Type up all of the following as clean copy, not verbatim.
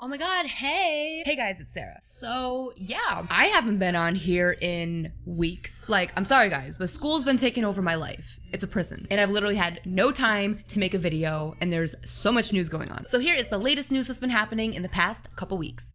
Oh my god, hey! Hey guys, it's Sarah. So, yeah, I haven't been on here in weeks. Like, I'm sorry guys, but school's been taking over my life. It's a prison. And I've literally had no time to make a video, and there's so much news going on. So here is the latest news that's been happening in the past couple weeks.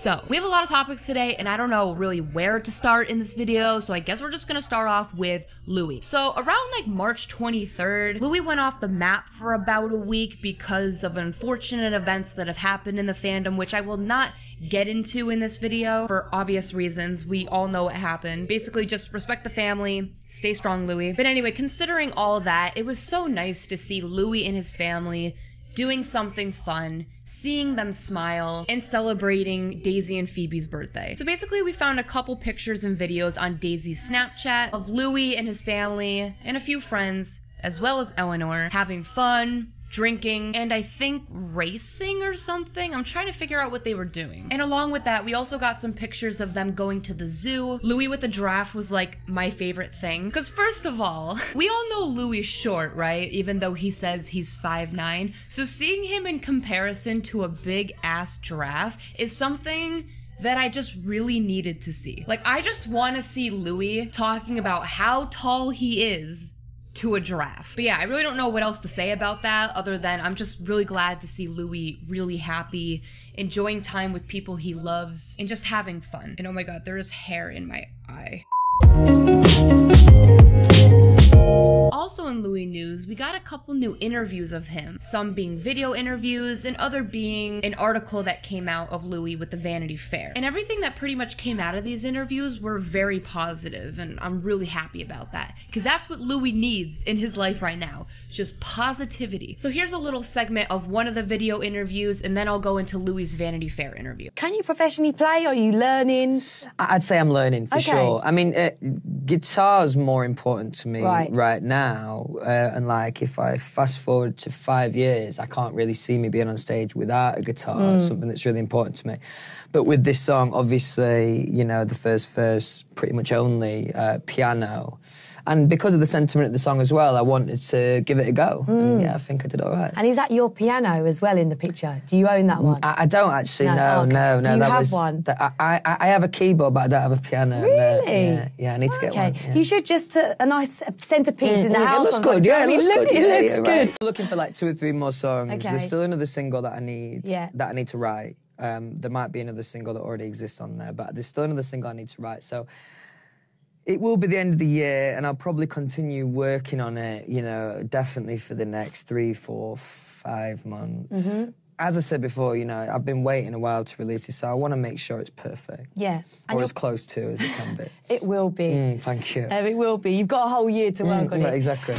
So, we have a lot of topics today, and I don't know really where to start in this video, so I guess we're just gonna start off with Louis. So, around like March 23rd, Louis went off the map for about a week because of unfortunate events that have happened in the fandom, which I will not get into in this video for obvious reasons. We all know what happened. Basically, just respect the family, stay strong, Louis. But anyway, considering all that, it was so nice to see Louis and his family doing something fun, seeing them smile, and celebrating Daisy and Phoebe's birthday. So basically we found a couple pictures and videos on Daisy's Snapchat of Louis and his family and a few friends, as well as Eleanor, having fun, drinking, and I think racing or something. I'm trying to figure out what they were doing. And along with that, we also got some pictures of them going to the zoo. Louis with the giraffe was like my favorite thing. Because first of all, we all know Louis is short, right? Even though he says he's 5'9". So seeing him in comparison to a big ass giraffe is something that I just really needed to see. Like, I just want to see Louis talking about how tall he is to a giraffe. But yeah, I really don't know what else to say about that other than I'm just really glad to see Louis really happy, enjoying time with people he loves, and just having fun. And oh my god, there is hair in my eye. Also in Louis news, we got a couple new interviews of him, some being video interviews and other being an article that came out of Louis with the Vanity Fair. And everything that pretty much came out of these interviews were very positive, and I'm really happy about that, because that's what Louis needs in his life right now, just positivity. So here's a little segment of one of the video interviews, and then I'll go into Louis' Vanity Fair interview. Can you professionally play? Are you learning? I'd say I'm learning for sure. I mean, guitar's more important to me right now. And like, if I fast forward to 5 years, I can't really see me being on stage without a guitar. It's something that's really important to me. But with this song, obviously, you know, the first verse, pretty much only piano. And because of the sentiment of the song as well, I wanted to give it a go. And yeah, I think I did all right. And is that your piano as well in the picture? Do you own that one? I don't actually, no. Do you that have one? I have a keyboard, but I don't have a piano. Really? Yeah, I need to get one. Yeah. You should just, a nice centrepiece in the house. It looks good, yeah, it looks good. It looks good. I'm looking for like 2 or 3 more songs. There's still another single that I need, that I need to write. There might be another single that already exists on there, but there's still another single I need to write. So it will be the end of the year, and I'll probably continue working on it, you know, definitely for the next 3, 4, 5 months. As I said before, you know, I've been waiting a while to release it, so I want to make sure it's perfect. Yeah. Or as close to as it can be. It will be. Thank you. It will be. You've got a whole year to work on it. Exactly.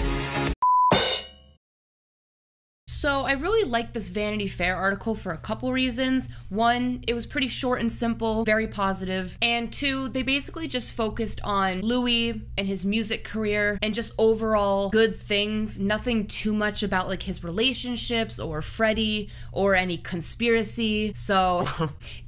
So I really liked this Vanity Fair article for a couple reasons. 1, it was pretty short and simple, very positive. And 2, they basically just focused on Louis and his music career and just overall good things. Nothing too much about like his relationships or Freddie or any conspiracy. So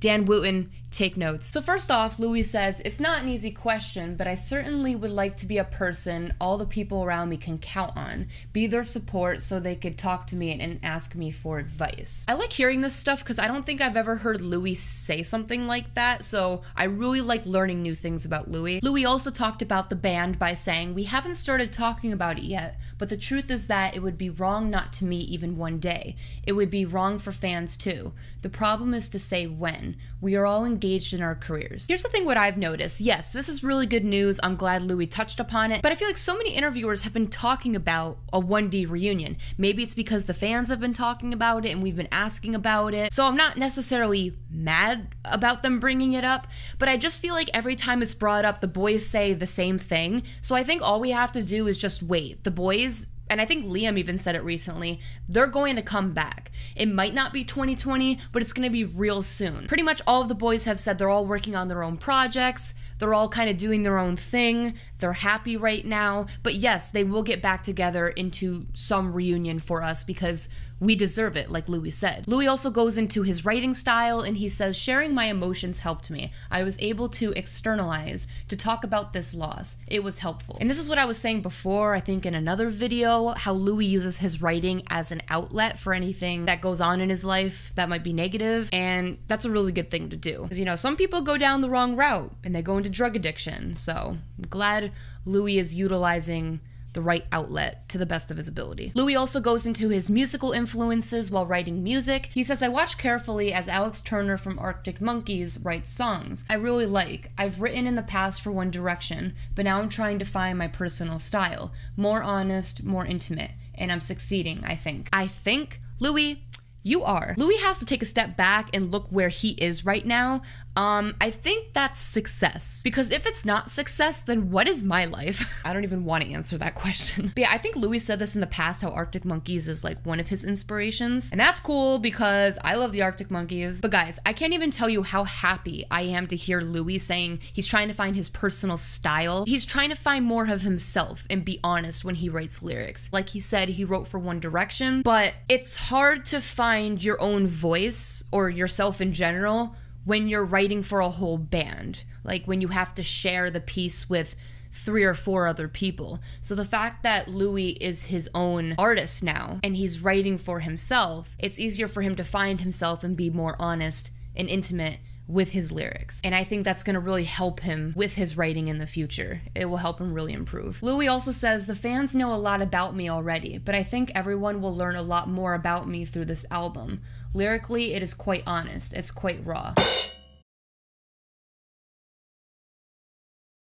Dan Wooten, take notes. So first off, Louis says, "It's not an easy question, but I certainly would like to be a person all the people around me can count on, be their support so they could talk to me and ask me for advice." I like hearing this stuff because I don't think I've ever heard Louis say something like that, so I really like learning new things about Louis. Louis also talked about the band by saying, "We haven't started talking about it yet, but the truth is that it would be wrong not to meet even one day. It would be wrong for fans too. The problem is to say when. We are all engaged in our careers." Here's the thing what I've noticed. Yes, this is really good news. I'm glad Louis touched upon it, but I feel like so many interviewers have been talking about a 1D reunion. Maybe it's because the fans have been talking about it and we've been asking about it. So I'm not necessarily mad about them bringing it up, but I just feel like every time it's brought up, the boys say the same thing. So I think all we have to do is just wait. The boys, and I think Liam even said it recently, they're going to come back. It might not be 2020, but it's going to be real soon. Pretty much all of the boys have said they're all working on their own projects. They're all kind of doing their own thing. They're happy right now. But yes, they will get back together into some reunion for us because we deserve it, like Louis said. Louis also goes into his writing style, and he says, sharing my emotions helped me. I was able to externalize, to talk about this loss. It was helpful. And this is what I was saying before, I think in another video, how Louis uses his writing as an outlet for anything that goes on in his life that might be negative, and that's a really good thing to do. Because, you know, some people go down the wrong route, and they go into drug addiction, so I'm glad Louis is utilizing the right outlet to the best of his ability. Louis also goes into his musical influences while writing music. He says, I watch carefully as Alex Turner from Arctic Monkeys writes songs I really like. I've written in the past for One Direction, but now I'm trying to find my personal style. More honest, more intimate, and I'm succeeding, I think. I think, Louis, you are. Louis has to take a step back and look where he is right now. I think that's success. Because if it's not success, then what is my life? I don't even want to answer that question. But yeah, I think Louis said this in the past, how Arctic Monkeys is like one of his inspirations. And that's cool because I love the Arctic Monkeys. But guys, I can't even tell you how happy I am to hear Louis saying he's trying to find his personal style. He's trying to find more of himself and be honest when he writes lyrics. Like he said, he wrote for One Direction, but it's hard to find your own voice or yourself in general when you're writing for a whole band, like when you have to share the piece with 3 or 4 other people. So the fact that Louis is his own artist now and he's writing for himself, it's easier for him to find himself and be more honest and intimate with his lyrics. And I think that's gonna really help him with his writing in the future. It will help him really improve. Louis also says, the fans know a lot about me already, but I think everyone will learn a lot more about me through this album. Lyrically, it is quite honest. It's quite raw.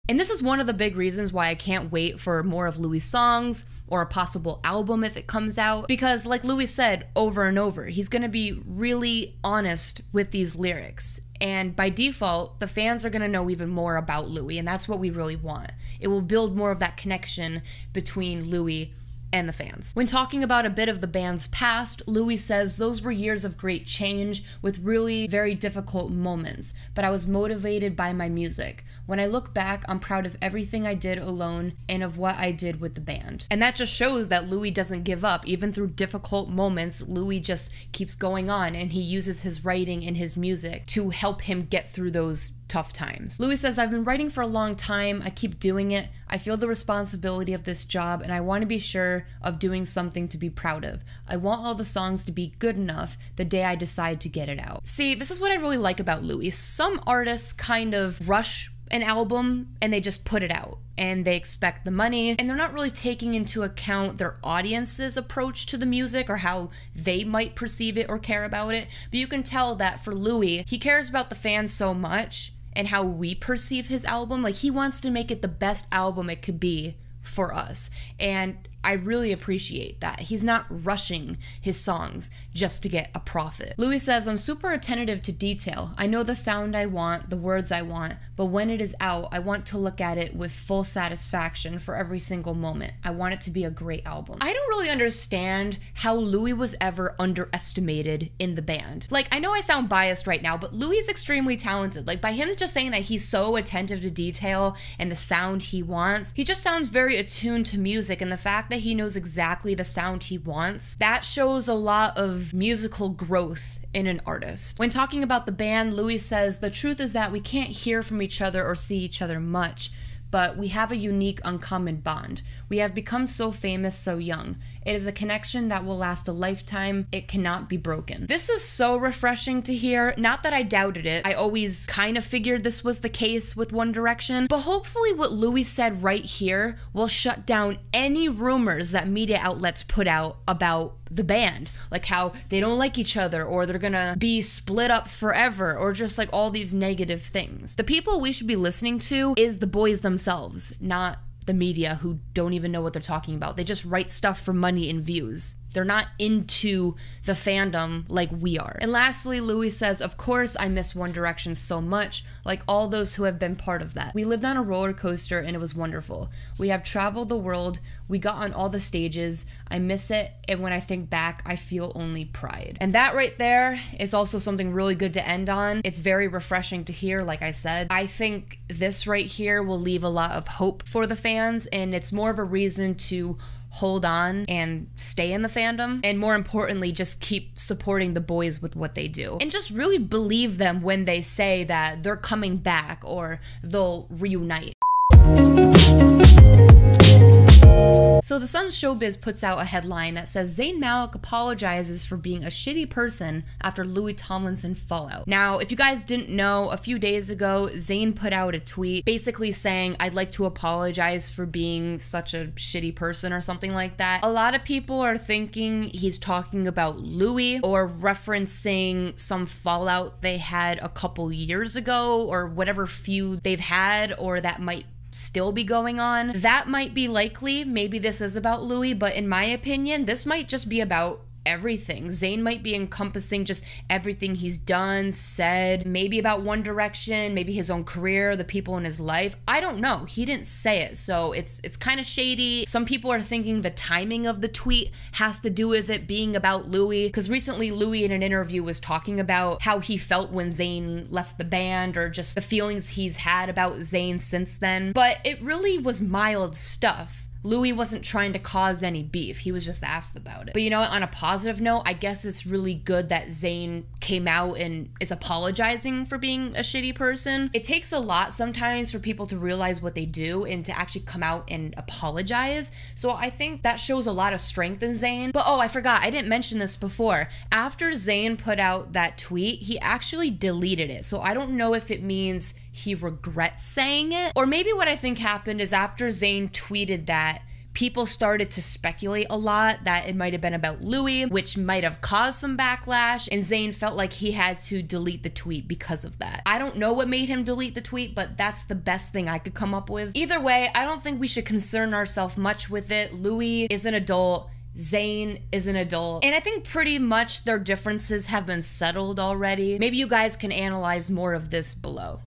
And this is one of the big reasons why I can't wait for more of Louis' songs or a possible album if it comes out. Because like Louis said over and over, he's gonna be really honest with these lyrics. And by default, the fans are gonna know even more about Louis, and that's what we really want. It will build more of that connection between Louis and the fans. When talking about a bit of the band's past, Louis says, those were years of great change with really very difficult moments, but I was motivated by my music. When I look back, I'm proud of everything I did alone and of what I did with the band. And that just shows that Louis doesn't give up. Even through difficult moments, Louis just keeps going on, and he uses his writing and his music to help him get through those tough times. Louis says, I've been writing for a long time. I keep doing it. I feel the responsibility of this job, and I want to be sure of doing something to be proud of. I want all the songs to be good enough the day I decide to get it out. See, this is what I really like about Louis. Some artists kind of rush an album and they just put it out and they expect the money, and they're not really taking into account their audience's approach to the music or how they might perceive it or care about it. But you can tell that for Louis, he cares about the fans so much and how we perceive his album. Like, he wants to make it the best album it could be for us. And I really appreciate that. He's not rushing his songs just to get a profit. Louis says, I'm super attentive to detail. I know the sound I want, the words I want, but when it is out, I want to look at it with full satisfaction for every single moment. I want it to be a great album. I don't really understand how Louis was ever underestimated in the band. Like, I know I sound biased right now, but Louis is extremely talented. Like, by him just saying that he's so attentive to detail and the sound he wants, he just sounds very attuned to music, and the fact that he knows exactly the sound he wants, that shows a lot of musical growth in an artist. When talking about the band, Louis says, the truth is that we can't hear from each other or see each other much, but we have a unique, uncommon bond. We have become so famous so young. It is a connection that will last a lifetime. It cannot be broken. This is so refreshing to hear. Not that I doubted it. I always kind of figured this was the case with One Direction, but hopefully what Louis said right here will shut down any rumors that media outlets put out about the band, like how they don't like each other or they're gonna be split up forever or just like all these negative things. The people we should be listening to is the boys themselves, not the media who don't even know what they're talking about. They just write stuff for money and views. They're not into the fandom like we are. And lastly, Louis says, of course I miss One Direction so much, like all those who have been part of that. We lived on a roller coaster and it was wonderful. We have traveled the world. We got on all the stages. I miss it, and when I think back, I feel only pride. And that right there is also something really good to end on. It's very refreshing to hear, like I said. I think this right here will leave a lot of hope for the fans, and it's more of a reason to hold on and stay in the fandom. And more importantly, just keep supporting the boys with what they do. And just really believe them when they say that they're coming back or they'll reunite. So The Sun's Showbiz puts out a headline that says Zayn Malik apologizes for being a shitty person after Louis Tomlinson fallout. Now, if you guys didn't know, a few days ago, Zayn put out a tweet basically saying, I'd like to apologize for being such a shitty person or something like that. A lot of people are thinking he's talking about Louis or referencing some fallout they had a couple years ago or whatever feud they've had or that might still be going on. That might be likely. Maybe this is about Louis, but in my opinion, this might just be about everything. Zayn might be encompassing just everything he's done, said, maybe about One Direction, maybe his own career, the people in his life. I don't know. He didn't say it, so it's kind of shady. Some people are thinking the timing of the tweet has to do with it being about Louis, because recently Louis in an interview was talking about how he felt when Zayn left the band or just the feelings he's had about Zayn since then. But it really was mild stuff. Louis wasn't trying to cause any beef. He was just asked about it. But you know what, on a positive note, I guess it's really good that Zayn came out and is apologizing for being a shitty person. It takes a lot sometimes for people to realize what they do and to actually come out and apologize. So I think that shows a lot of strength in Zayn. But oh, I forgot, I didn't mention this before. After Zayn put out that tweet, he actually deleted it. So I don't know if it means he regrets saying it, or maybe what I think happened is after Zayn tweeted that, people started to speculate a lot that it might have been about Louis, which might have caused some backlash, and Zayn felt like he had to delete the tweet because of that. I don't know what made him delete the tweet, but that's the best thing I could come up with. Either way, I don't think we should concern ourselves much with it. Louis is an adult. Zayn is an adult, and I think pretty much their differences have been settled already. Maybe you guys can analyze more of this below.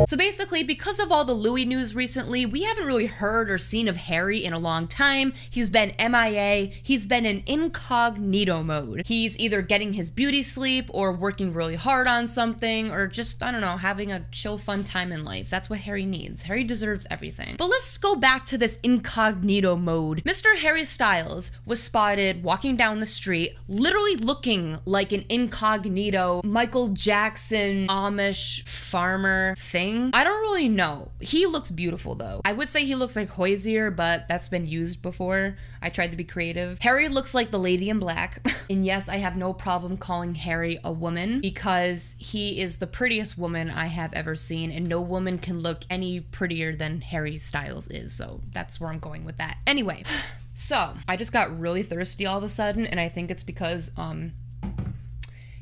So basically, because of all the Louis news recently, we haven't really heard or seen of Harry in a long time. He's been MIA, he's been in incognito mode. He's either getting his beauty sleep or working really hard on something or just, I don't know, having a chill, fun time in life. That's what Harry needs. Harry deserves everything. But let's go back to this incognito mode. Mr. Harry Styles was spotted walking down the street, literally looking like an incognito Michael Jackson Amish farmer thing. I don't really know. He looks beautiful though. I would say he looks like Hozier, but that's been used before. I tried to be creative. Harry looks like the lady in black. And yes, I have no problem calling Harry a woman because he is the prettiest woman I have ever seen, and no woman can look any prettier than Harry Styles is. So that's where I'm going with that. Anyway, so I just got really thirsty all of a sudden, and I think it's because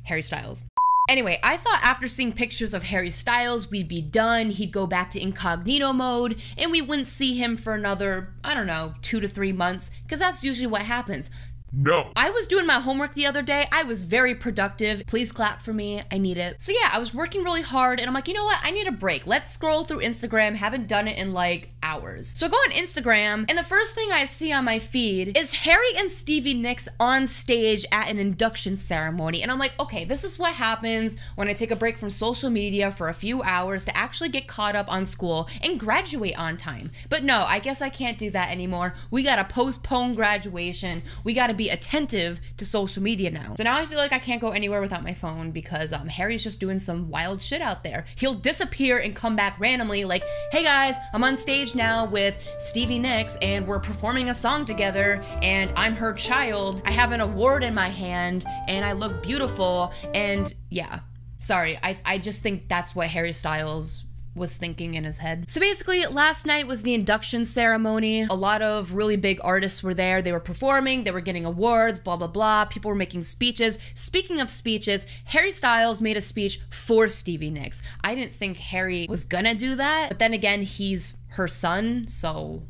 Harry Styles. Anyway, I thought after seeing pictures of Harry Styles, we'd be done, he'd go back to incognito mode, and we wouldn't see him for another, I don't know, 2 to 3 months, because that's usually what happens. No. I was doing my homework the other day. I was very productive. Please clap for me. I need it. So yeah, I was working really hard and I'm like, you know what? I need a break. Let's scroll through Instagram. Haven't done it in like hours. So I go on Instagram and the first thing I see on my feed is Harry and Stevie Nicks on stage at an induction ceremony. And I'm like, okay, this is what happens when I take a break from social media for a few hours to actually get caught up on school and graduate on time. But no, I guess I can't do that anymore. We gotta postpone graduation. We gotta be attentive to social media now. So now I feel like I can't go anywhere without my phone because Harry's just doing some wild shit out there. He'll disappear and come back randomly like, hey guys, I'm on stage now with Stevie Nicks and we're performing a song together and I'm her child. I have an award in my hand and I look beautiful and yeah. Sorry, I just think that's what Harry Styles was thinking in his head. So basically, last night was the induction ceremony. A lot of really big artists were there. They were performing, they were getting awards, blah, blah, blah. People were making speeches. Speaking of speeches, Harry Styles made a speech for Stevie Nicks. I didn't think Harry was gonna do that, but then again, he's her son, so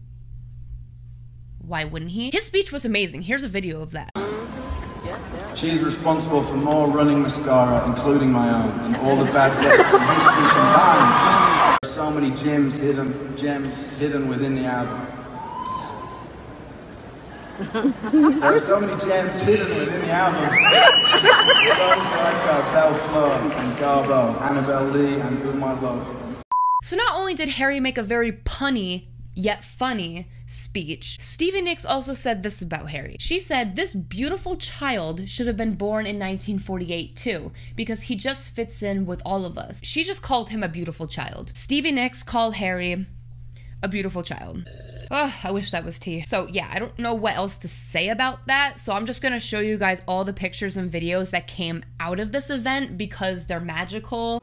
why wouldn't he? His speech was amazing. Here's a video of that. She is responsible for more running mascara, including my own, and all the bad dates in history combined. There are so many gems hidden within the album. There are so many gems hidden within the album. Songs like Belle Fleur and Garbo, Annabelle Lee and Who My Love. So not only did Harry make a very punny yet funny speech. Stevie Nicks also said this about Harry. She said, "This beautiful child should have been born in 1948 too, because he just fits in with all of us." She just called him a beautiful child. Stevie Nicks called Harry a beautiful child. Ugh, I wish that was tea. So yeah, I don't know what else to say about that, so I'm just gonna show you guys all the pictures and videos that came out of this event because they're magical.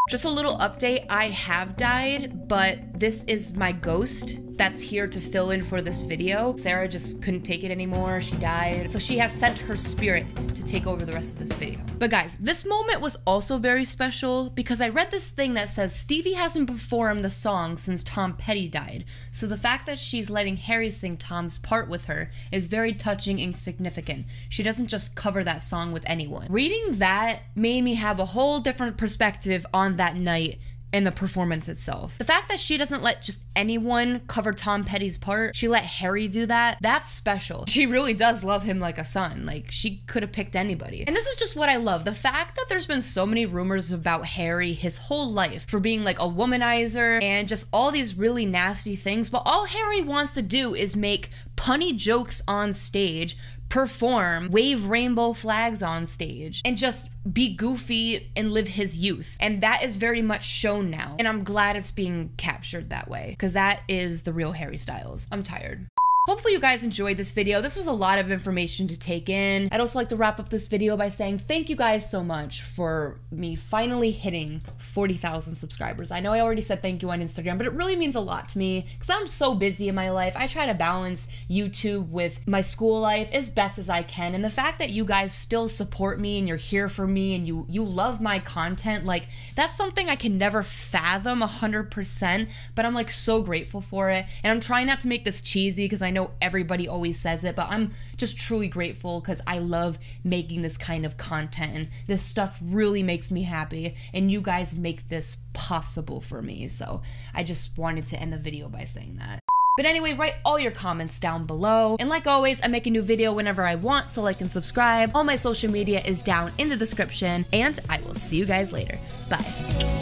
Just a little update, I have died, but this is my ghost that's here to fill in for this video. Sarah just couldn't take it anymore, she died. So she has sent her spirit to take over the rest of this video. But guys, this moment was also very special because I read this thing that says Stevie hasn't performed the song since Tom Petty died. So the fact that she's letting Harry sing Tom's part with her is very touching and significant. She doesn't just cover that song with anyone. Reading that made me have a whole different perspective on that night and the performance itself. The fact that she doesn't let just anyone cover Tom Petty's part, she let Harry do that, that's special. She really does love him like a son. Like, she could have picked anybody. And this is just what I love. The fact that there's been so many rumors about Harry his whole life for being like a womanizer and just all these really nasty things, but all Harry wants to do is make punny jokes on stage, perform, wave rainbow flags on stage, and just be goofy and live his youth. And that is very much shown now. And I'm glad it's being captured that way, because that is the real Harry Styles. I'm tired. Hopefully you guys enjoyed this video. This was a lot of information to take in. I'd also like to wrap up this video by saying thank you guys so much for me finally hitting 40,000 subscribers. I know I already said thank you on Instagram, but it really means a lot to me because I'm so busy in my life. I try to balance YouTube with my school life as best as I can, and the fact that you guys still support me and you're here for me and you love my content, like, that's something I can never fathom 100%, but I'm like so grateful for it. And I'm trying not to make this cheesy because I know everybody always says it, but I'm just truly grateful because I love making this kind of content and this stuff really makes me happy, and you guys make this possible for me. So I just wanted to end the video by saying that. But anyway, write all your comments down below. And like always, I make a new video whenever I want, so like and subscribe. All my social media is down in the description, and I will see you guys later. Bye.